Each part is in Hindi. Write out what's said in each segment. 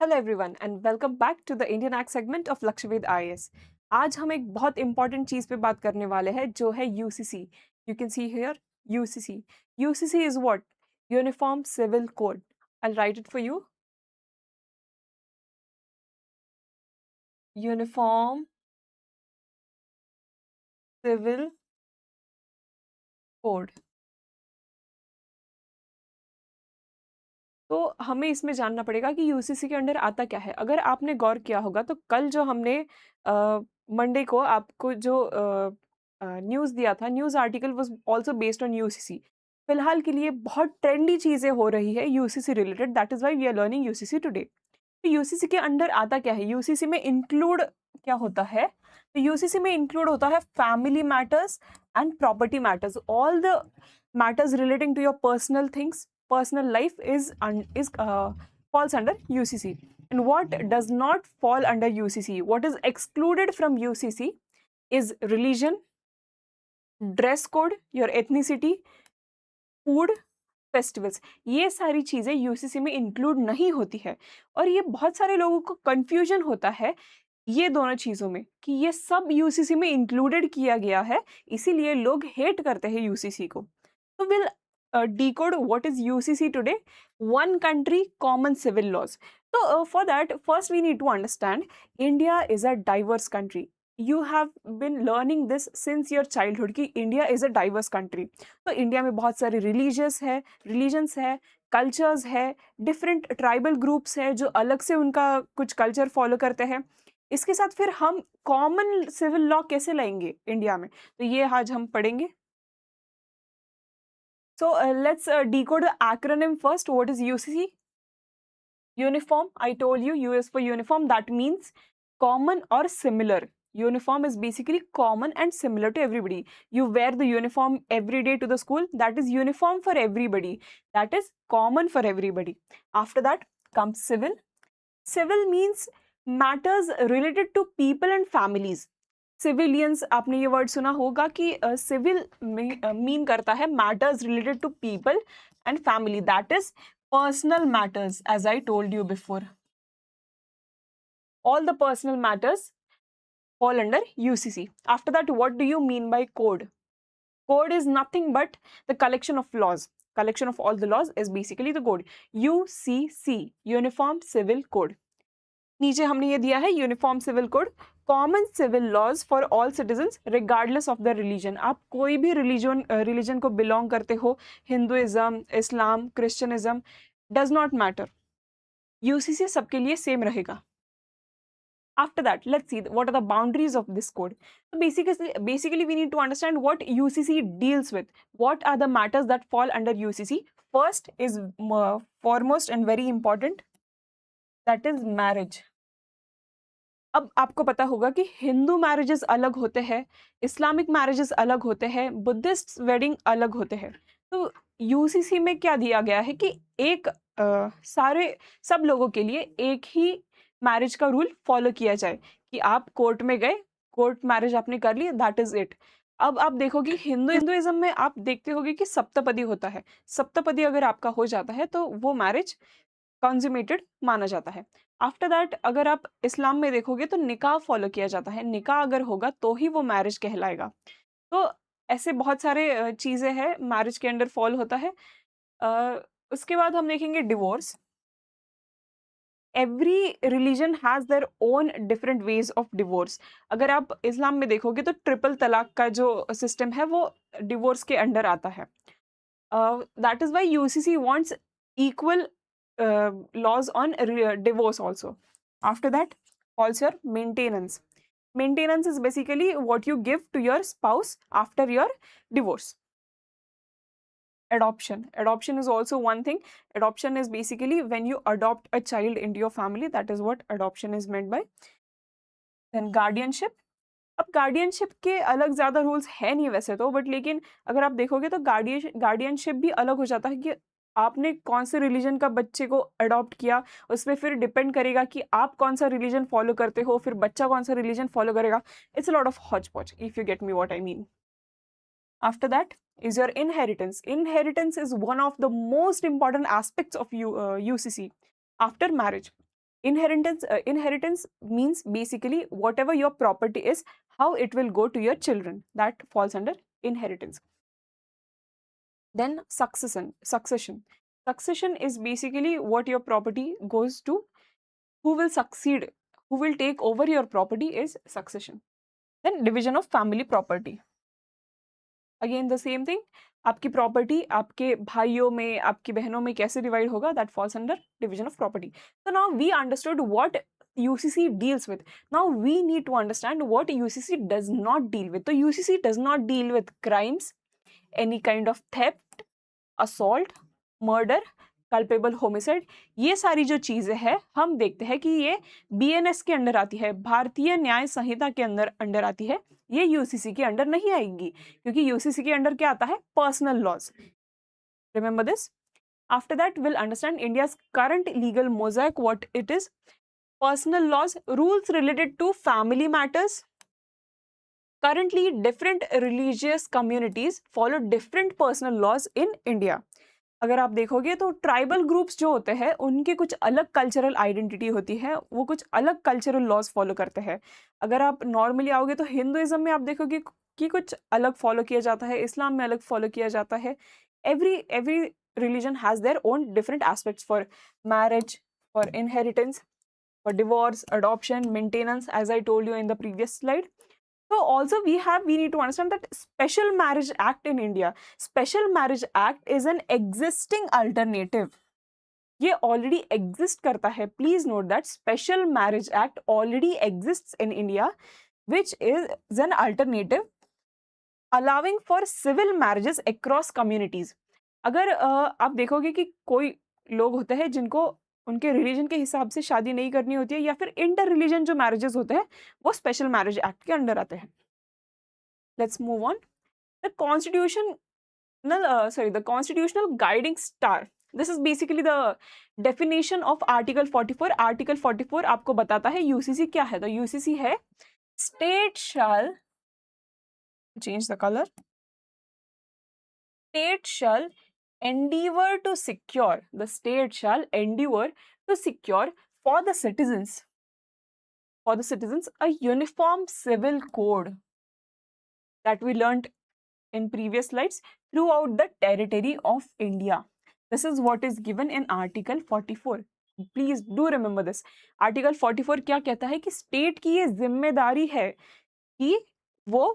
Hello everyone and welcome back to the Indian act segment of Lakshyaved IAS. आज हम एक बहुत इंपॉर्टेंट चीज पे बात करने वाले हैं जो है UCC. You can see here UCC. UCC is what? Uniform civil code. I write it for you. Uniform civil code. तो हमें इसमें जानना पड़ेगा कि यूसीसी के अंडर आता क्या है। अगर आपने गौर किया होगा तो कल जो हमने मंडे को आपको जो न्यूज़ दिया था, news article was also based on UCC. फिलहाल के लिए बहुत ट्रेंडी चीज़ें हो रही है UCC related, that is why we are learning UCC today. तो यूसीसी के अंडर आता क्या है? यूसीसी में इंक्लूड क्या होता है? तो यूसीसी में इंक्लूड होता है family matters and property matters, all the matters relating to your personal things, personal life is falls under UCC. And what does not fall under UCC, what is excluded from UCC is religion, dress code, your ethnicity, food, festivals. ये सारी चीज़ें यूसीसी में इंक्लूड नहीं होती है। और ये बहुत सारे लोगों को कंफ्यूजन होता है ये दोनों चीज़ों में कि ये सब यूसीसी में इंक्लूडेड किया गया है, इसीलिए लोग हेट करते हैं यूसीसी को। तो will decode what is UCC today. One country, common civil laws. So for that, first we need to understand India is a diverse country. You have been learning this since your childhood कि India is a diverse country. तो इंडिया में बहुत सारे रिलीजन्स है, कल्चर्स है, डिफरेंट ट्राइबल ग्रुप्स है जो अलग से उनका कुछ कल्चर फॉलो करते हैं। इसके साथ फिर हम कॉमन सिविल लॉ कैसे लाएंगे इंडिया में, तो ये आज हम पढ़ेंगे। So let's decode the acronym first. What is UCC? Uniform. I told you U is for uniform. That means common or similar. Uniform is basically common and similar to everybody. You wear the uniform every day to the school. That is uniform for everybody. That is common for everybody. After that comes civil. Civil means matters related to people and families. Civilians, आपने ये वर्ड सुना होगा कि सिविल मीन करता है matters related to people and family, that is personal matters, as I told you before. All the personal matters fall under UCC. After that, what do you mean by code? Code is nothing but the collection of laws. Collection of all the laws is basically the code. UCC, Uniform Civil Code. नीचे हमने ये दिया है uniform civil code, common civil laws for all citizens regardless of the religion. आप कोई भी रिलीजन को बिलोंग करते हो, Hinduism, Islam, Christianism, does not matter, UCC सबके लिए सेम रहेगा। After that, let's see what are the boundaries of this code. So basically we need to understand what UCC deals with. What are the matters that fall under UCC? First is foremost and very important, that is marriage. अब आपको पता होगा कि हिंदू मैरिजेस अलग होते हैं, इस्लामिक मैरिजेस अलग होते हैं, बुद्धिस्ट वेडिंग अलग होते हैं। तो यूसीसी में क्या दिया गया है कि एक सारे सब लोगों के लिए एक ही मैरिज का रूल फॉलो किया जाए कि आप कोर्ट में गए, कोर्ट मैरिज आपने कर ली, दैट इज इट। अब आप देखोगे हिंदुइज्म में आप देखते होगे कि सप्तपदी होता है। सप्तपदी अगर आपका हो जाता है तो वो मैरिज कंज्यूमेटेड माना जाता है। आफ्टर दैट अगर आप इस्लाम में देखोगे तो निकाह फॉलो किया जाता है, निकाह अगर होगा तो ही वो मैरिज कहलाएगा। तो ऐसे बहुत सारे चीज़ें हैं मैरिज के अंडर फॉल होता है। उसके बाद हम देखेंगे divorce. Every religion has their own different ways of divorce. अगर आप इस्लाम में देखोगे तो ट्रिपल तलाक का जो सिस्टम है वो डिवोर्स के अंडर आता है। That is why UCC wants equal laws on divorce also. After that, also your maintenance. Maintenance is basically what you give to your spouse after your divorce. Adoption. Adoption is also one thing. Adoption is basically when you adopt a child into your family. That is what adoption is meant by. Then guardianship. अब गार्डियनशिप के अलग ज़्यादा रूल्स है नहीं वैसे तो, बट लेकिन अगर आप देखोगे तो गार्डियनशिप भी अलग हो जाता है कि आपने कौन से रिलीजन का बच्चे को अडॉप्ट किया, उसमें फिर डिपेंड करेगा कि आप कौन सा रिलीजन फॉलो करते हो, फिर बच्चा कौन सा रिलीजन फॉलो करेगा। It's a lot of hotch potch, if you get me what I mean. After that is your inheritance. Inheritance is one of the most important aspects of UCC after marriage. Inheritance means basically whatever your property is, how it will go to your children. That falls under inheritance. Then succession. Succession is basically what your property goes to, who will succeed, who will take over your property is succession. Then division of family property. Again the same thing, आपकी प्रॉपर्टी आपके भाइयों में, आपकी बहनों में कैसे डिवाइड होगा, that falls under division of property. So now we understood what UCC deals with. Now we need to understand what UCC does not deal with. So UCC does not deal with crimes, any kind of theft, assault, murder, culpable homicide. ये सारी जो चीजें हैं हम देखते हैं कि ये BNS के अंडर आती है, भारतीय न्याय संहिता के अंडर आती है. ये यूसीसी के अंडर नहीं आएगी, क्योंकि यूसीसी के अंडर क्या आता है, personal laws. Remember this. After that will understand India's current legal mosaic, what it is. Personal laws, rules related to family matters. Currently, different religious communities follow different personal laws in India. अगर आप देखोगे तो ट्राइबल ग्रुप्स जो होते हैं उनके कुछ अलग कल्चरल आइडेंटिटी होती है, वो कुछ अलग कल्चरल लॉज फॉलो करते हैं. अगर आप नॉर्मली आओगे तो हिंदुइज्म में आप देखोगे कि कुछ अलग फॉलो किया जाता है, इस्लाम में अलग फॉलो किया जाता है. Every religion has their own different aspects for marriage, for inheritance, for divorce, adoption, maintenance, as I told you in the previous slide. So also we need to understand that Special Marriage Act in India. Special Marriage Act is an existing alternative. ये already exist करता है. Please note that Special Marriage Act already exists in India, which is an alternative allowing for civil marriages across communities. अगर आप देखोगे कि कोई लोग होते हैं जिनको उनके रिलीजन के हिसाब से शादी नहीं करनी होती है, या फिर इंटर रिलीजन जो मैरिजेस होते हैं वो स्पेशल मैरिज एक्ट के अंडर आते हैं. Let's move on. The constitutional guiding star. This is basically the definition of article 44. Article 44 आपको बताता है यूसीसी क्या है. तो यूसीसी है state shall, change the colour, state shall endeavor to secure, the state shall endeavor to secure for the citizens a uniform civil code that we learned in previous slides throughout the territory of India. This is what is given in Article 44. Please do remember this. Article 44 क्या कहता है कि स्टेट की ये जिम्मेदारी है कि वो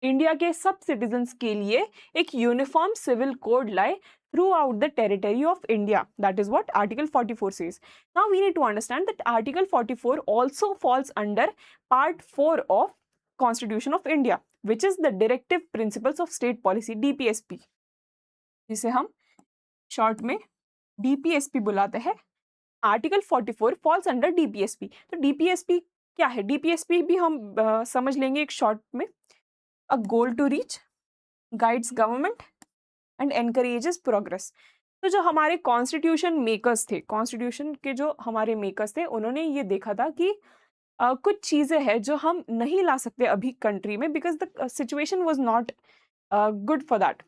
इंडिया के सब सिटीजन्स के लिए एक यूनिफॉर्म सिविल कोड लाए throughout the territory of India. That is what Article 44 says. Now we need to understand that Article 44 also falls under Part 4 of Constitution of India, which is the Directive Principles of State Policy, DPSP, जिसे हम शॉर्ट में DPSP बुलाते हैं. Article 44 falls under DPSP. तो DPSP क्या है? DPSP भी हम समझ लेंगे एक शॉर्ट में. A goal to reach, guides government and encourages progress. तो जो हमारे कॉन्स्टिट्यूशन मेकर्स थे, कॉन्स्टिट्यूशन के जो हमारे मेकर्स थे, उन्होंने ये देखा था कि कुछ चीज़ें हैं जो हम नहीं ला सकते अभी कंट्री में, because the situation was not good for that.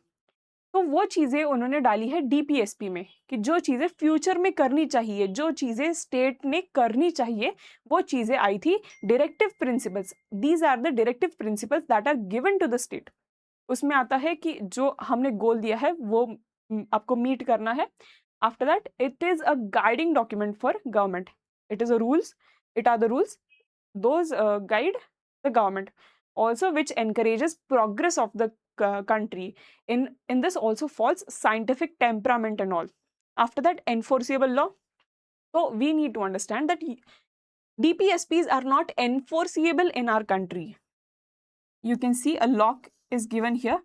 तो वो चीज़ें उन्होंने डाली है DPSP में कि जो चीज़ें फ्यूचर में करनी चाहिए, जो चीज़ें स्टेट ने करनी चाहिए, वो चीज़ें आई थी directive principles. These are the directive principles that are given to the state. उसमें आता है कि जो हमने गोल दिया है वो आपको मीट करना है. After that it is a guiding document for government. It is a rules, it are the rules, those guide the government also, which encourages progress of the country. In this also falls scientific temperament and all. After that, enforceable law. So we need to understand that DPSPs are not enforceable in our country. You can see a lock is given here.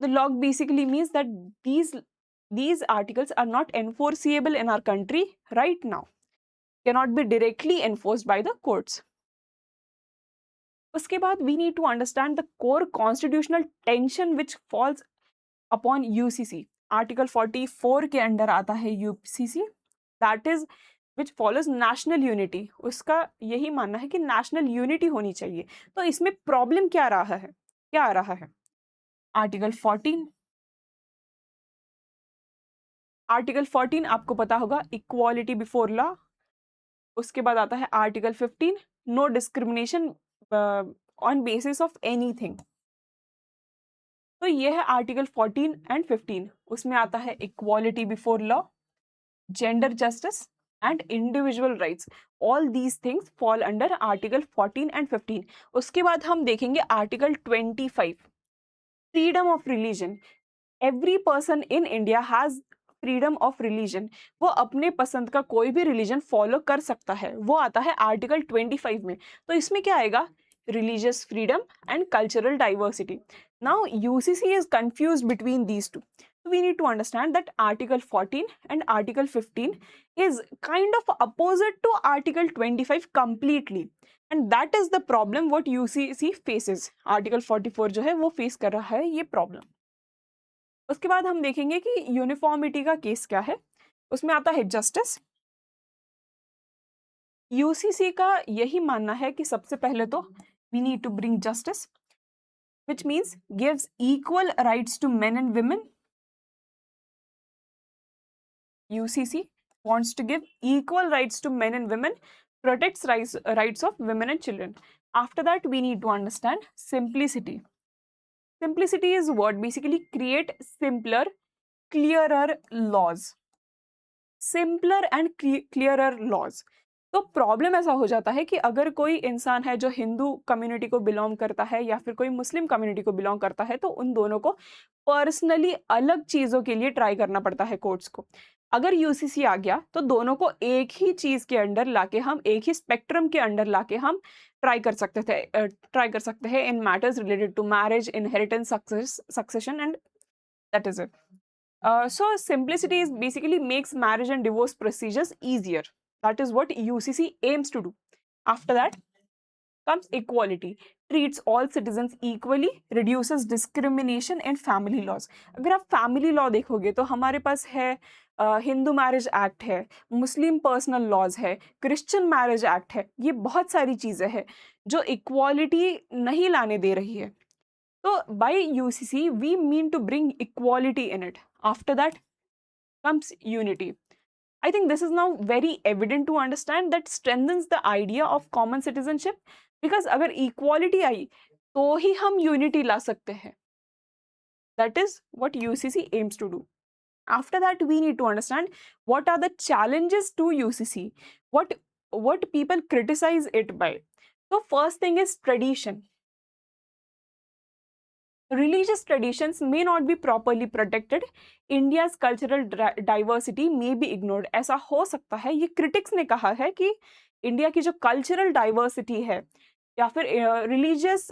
The lock basically means that these articles are not enforceable in our country right now, cannot be directly enforced by the courts. उसके बाद we need to understand the core constitutional tension which falls upon UCC. Article 44 के अंडर आता है UCC, that is which follows national unity. उसका यही मानना है कि national unity होनी चाहिए. तो इसमें प्रॉब्लम क्या आ रहा है? Article 14. Article 14 आपको पता होगा, equality before law, उसके बाद आता है article 15, no discrimination on basis of anything. तो ये है आर्टिकल 14 एंड 15। उसमें आता है equality before law, gender justice and individual rights. All these things fall under article 14 and 15। उसके बाद हम देखेंगे article 25, freedom of religion. Every person in India has freedom of religion. वो अपने पसंद का कोई भी रिलीजन फॉलो कर सकता है, वो आता है आर्टिकल 25 में। तो इसमें क्या आएगा? Religious freedom and cultural diversity. Now UCC is confused between these two. We need to understand that Article 14 and Article 15 is kind of opposite to Article 25 completely. And that is the problem what UCC faces. Article 44 जो है वो फेस कर रहा है ये प्रॉब्लम। उसके बाद हम देखेंगे कि यूनिफॉर्मिटी का केस क्या है। उसमें आता है जस्टिस। यूसीसी का यही मानना है कि सबसे पहले तो we need to bring justice, which means gives equal rights to men and women. UCC wants to give equal rights to men and women, protects rights of women and children. After that, we need to understand simplicity. Simplicity is what? Basically create simpler, clearer laws. Simpler and clearer laws. तो प्रॉब्लम ऐसा हो जाता है कि अगर कोई इंसान है जो हिंदू कम्युनिटी को बिलोंग करता है या फिर कोई मुस्लिम कम्युनिटी को बिलोंग करता है, तो उन दोनों को पर्सनली अलग चीज़ों के लिए ट्राई करना पड़ता है कोर्ट्स को। अगर यूसीसी आ गया तो दोनों को एक ही चीज़ के अंडर लाके हम, एक ही स्पेक्ट्रम के अंडर लाके हम ट्राई कर सकते हैं in matters related to marriage, inheritance, succession and that is it. So simplicity is basically makes marriage and divorce procedures easier. That is what UCC aims to do. After that comes equality. Treats all citizens equally, reduces discrimination and family laws. अगर आप family law देखोगे तो हमारे पास है हिंदू मैरिज एक्ट है, मुस्लिम पर्सनल लॉज है, क्रिश्चियन मैरिज एक्ट है, ये बहुत सारी चीज़ें हैं जो इक्वालिटी नहीं लाने दे रही है। So by UCC, we mean to bring equality in it. After that comes unity. I think this is now very evident to understand that strengthens the idea of common citizenship, because अगर equality आई तो ही हम unity ला सकते हैं. That is what UCC aims to do. After that, we need to understand what are the challenges to UCC, what people criticize it by. So first thing is tradition. Religious traditions may not be properly protected. India's cultural diversity may be ignored. ऐसा हो सकता है, ये critics ने कहा है कि इंडिया की जो cultural diversity है या फिर religious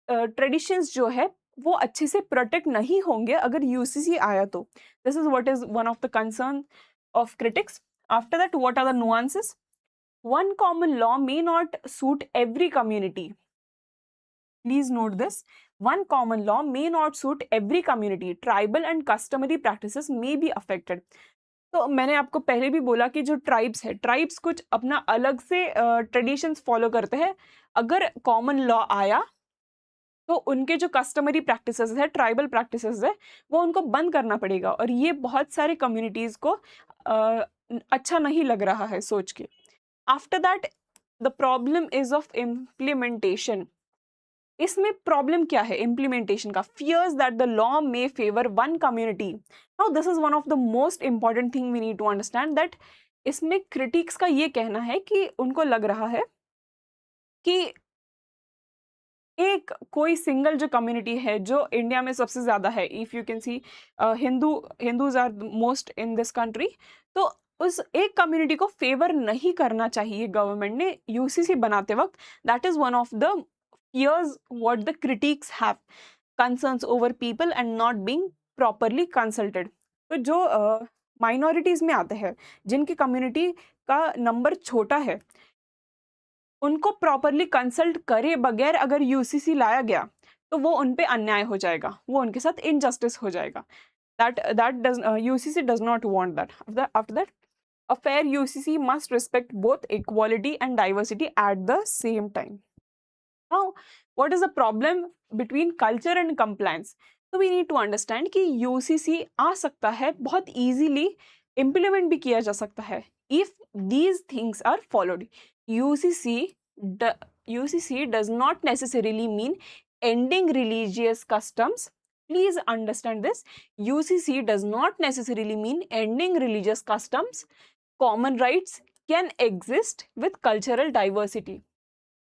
traditions जो है वो अच्छे से protect नहीं होंगे अगर UCC आया तो. This is what is one of the concern of critics. After that, what are the nuances? One common law may not suit every community. Please note this. One common law may not suit every community. Tribal and customary practices may be affected. तो मैंने आपको पहले भी बोला कि जो ट्राइब्स है, ट्राइब्स कुछ अपना अलग से ट्रेडिशंस फॉलो करते हैं. अगर कॉमन लॉ आया तो उनके जो कस्टमरी प्रैक्टिसेस है, ट्राइबल प्रैक्टिसेस है, वो उनको बंद करना पड़ेगा. और ये बहुत सारे कम्युनिटीज़ को अच्छा नहीं लग रहा है सोच के. After that the problem is of implementation. इसमें प्रॉब्लम क्या है इम्प्लीमेंटेशन का? Fears that the law may favour one community. Now this is one of the most important thing we need to understand that इसमें क्रिटिक्स का ये कहना है कि उनको लग रहा है कि एक कोई सिंगल जो कम्युनिटी है जो इंडिया में सबसे ज़्यादा है, if you can see Hindus are most in this country, तो उस एक कम्युनिटी को फेवर नहीं करना चाहिए गवर्नमेंट ने यूसीसी बनाते वक्त. That is one of the fears what the critics have, concerns over people and not being properly consulted. तो जो minorities में आते हैं, जिनकी कम्युनिटी का नंबर छोटा है, उनको प्रॉपरली कंसल्ट करे बगैर अगर यूसीसी लाया गया तो वो उन पे अन्याय हो जाएगा, वो उनके साथ इनजस्टिस हो जाएगा. UCC does not want that. After that, a fair UCC must respect both equality and diversity at the same time. Now, what is the problem between culture and compliance? So we need to understand कि UCC आ सकता है, बहुत easily implement भी किया जा सकता है. if these things are followed. UCC does not necessarily mean ending religious customs. Please understand this. UCC does not necessarily mean ending religious customs. Common rights can exist with cultural diversity.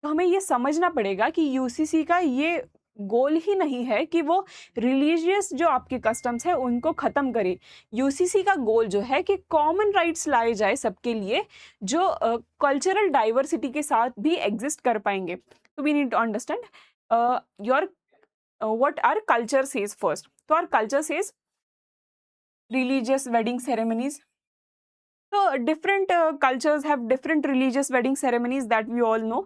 तो हमें ये समझना पड़ेगा कि यूसीसी का ये गोल ही नहीं है कि वो रिलीजियस जो आपके कस्टम्स है उनको खत्म करे. यूसीसी का गोल जो है कि कॉमन राइट्स लाए जाए सबके लिए जो कल्चरल डाइवर्सिटी के साथ भी एग्जिस्ट कर पाएंगे. तो we need to understand your what our culture says first. तो our culture says religious wedding ceremonies. So different cultures have different religious wedding ceremonies that we all know.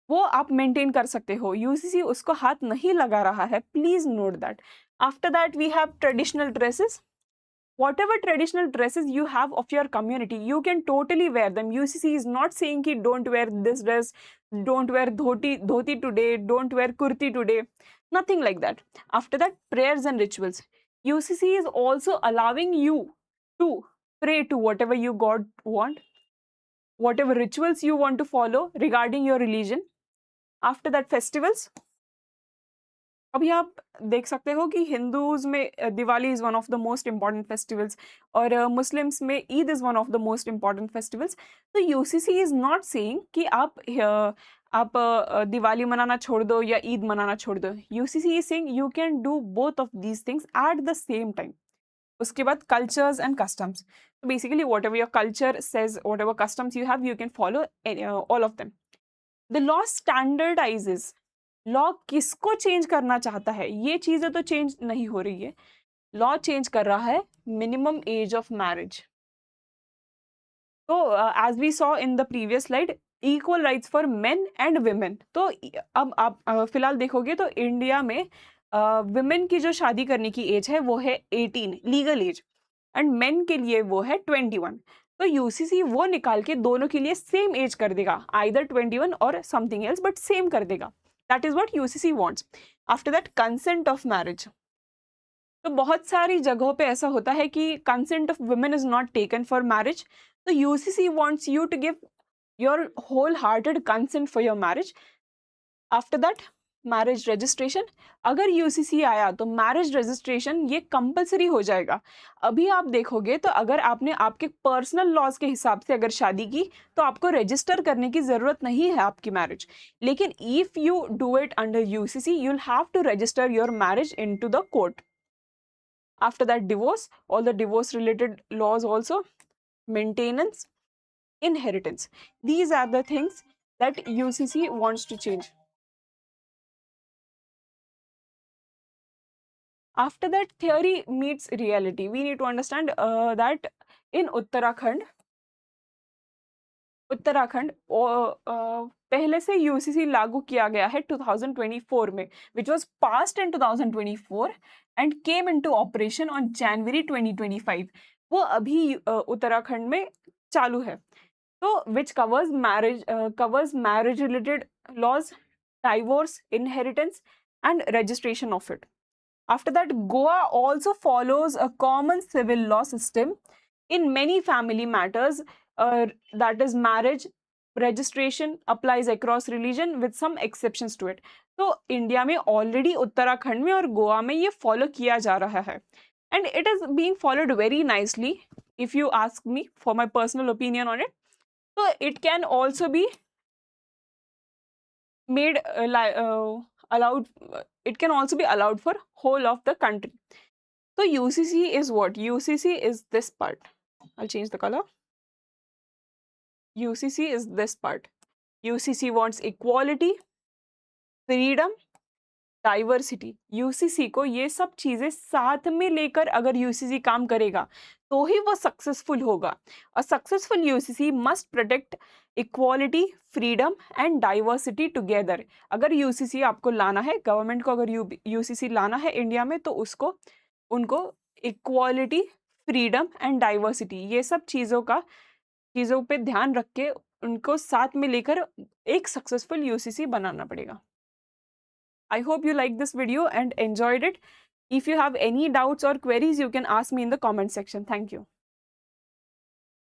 वो आप मेंटेन कर सकते हो. यूसीसी उसको हाथ नहीं लगा रहा है. Please note that. After that we have traditional dresses. Whatever traditional dresses you have of your community, you can totally wear them. UCC is not saying ki don't wear this dress, don't wear dhoti today, don't wear kurti today. Nothing like that. After that, prayers and rituals. UCC is also allowing you to pray to whatever you God want, whatever rituals you want to follow regarding your religion. After that, festivals. अभी आप देख सकते हो कि हिंदूज में Diwali is one of the most important festivals और मुस्लिम्स में Eid is one of the most important festivals. तो यूसीसी इज़ नॉट सेइंग कि आप दिवाली मनाना छोड़ दो या ईद मनाना छोड़ दो. UCC is saying you can do both of these things at the same time. उसके बाद कल्चर्स एंड कस्टम्स. तो basically whatever your culture says, whatever customs you have, you can follow all of them. The law standardises. Law किसको चेंज करना चाहता है? ये चीज़ें तो चेंज नहीं हो रही है. लॉ चेंज कर रहा है मिनिमम एज ऑफ मैरिज. तो as we saw in the previous slide, equal rights for men and women. तो अब आप फिलहाल देखोगे तो इंडिया में विमेन की जो शादी करने की एज है वो है 18 लीगल एज, एंड मेन के लिए वो है 21. तो यूसीसी वो निकाल के दोनों के लिए सेम एज कर देगा, आइदर 21 और समथिंग एल्स, बट सेम कर देगा. That is what UCC wants. After that, consent of marriage. तो बहुत सारी जगहों पे ऐसा होता है कि consent of women is not taken for marriage. तो UCC wants you to give your wholehearted consent for your marriage. After that, marriage registration. अगर यूसीसी आया तो मैरिज रजिस्ट्रेशन ये कंपलसरी हो जाएगा. अभी आप देखोगे तो अगर आपने आपके पर्सनल लॉज के हिसाब से अगर शादी की तो आपको रजिस्टर करने की ज़रूरत नहीं है आपकी मैरिज. लेकिन if you do it under UCC, you will have to register your marriage into the court. After that, divorce. All the divorce related laws also. Maintenance, inheritance. These are the things that UCC wants to change. After that, theory meets reality. We need to understand that in Uttarakhand पहले से यूसीसी लागू किया गया है 2024 में, which was passed in 2024 and came into operation on January 2025. वो अभी उत्तराखंड में चालू है. तो which covers marriage related laws, divorce, inheritance and registration of it. After that, Goa also follows a common civil law system in many family matters, that is marriage registration applies across religion with some exceptions to it. तो इंडिया में ऑलरेडी उत्तराखंड में और गोवा में ये फॉलो किया जा रहा है, and it is being followed very nicely if you ask me for my personal opinion on it. So it can also be made allowed, it can also be allowed for whole of the country. So UCC is what? UCC is this part. I'll change the color. UCC is this part. UCC wants equality, freedom, diversity. UCC को ये सब चीज़ें साथ में लेकर अगर यूसीसी काम करेगा तो ही वो सक्सेसफुल होगा. A successful UCC must protect equality, freedom and diversity together. अगर यूसीसी आपको लाना है, गवर्नमेंट को अगर यूसीसी लाना है इंडिया में, तो उनको इक्वालिटी, फ्रीडम एंड डाइवर्सिटी ये सब चीज़ों पे ध्यान रख के उनको साथ में लेकर एक सक्सेसफुल यूसीसी बनाना पड़ेगा. I hope you liked this video and enjoyed it. If you have any doubts or queries, you can ask me in the comment section. Thank you.